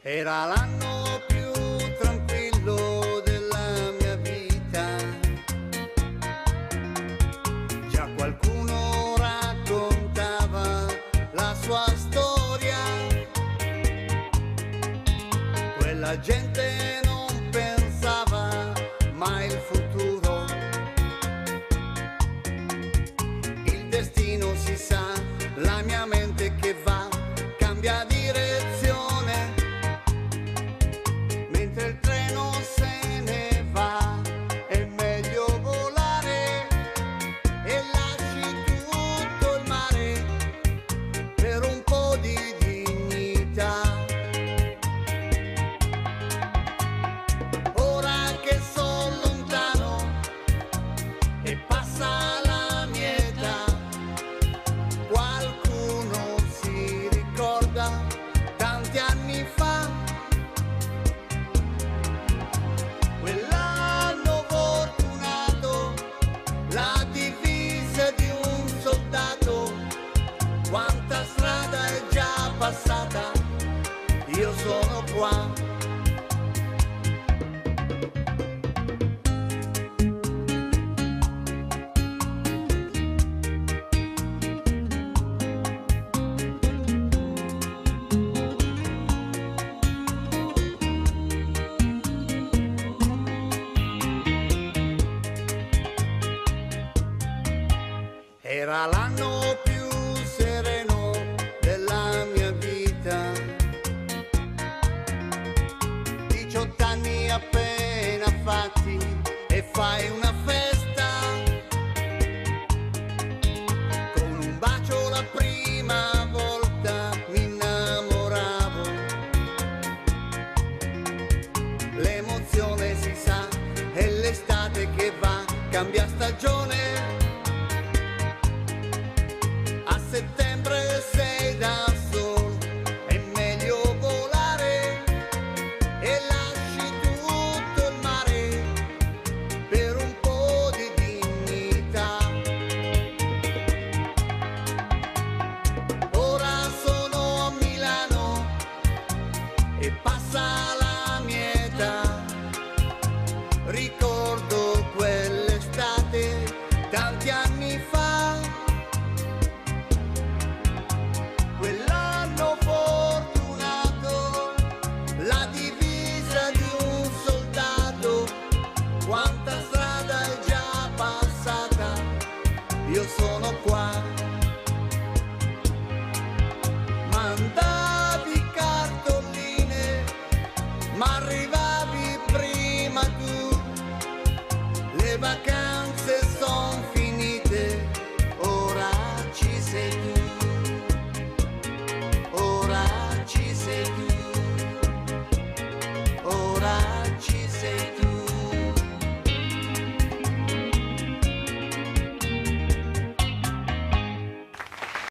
Era l'anno più tranquillo della mia vita, già qualcuno raccontava la sua storia, quella gente non pensava mai al futuro, il destino si sa, la mia mente che va, cambia direzione. Il treno se ne va, è meglio volare e lasci tutto il mare per un po' di dignità. Ora che sono lontano e passa la mia età, qualcuno si ricorda tanti anni fa. Quell'anno fortunato, la divisa di un soldato, quanta strada è già passata, io sono qua. Era l'anno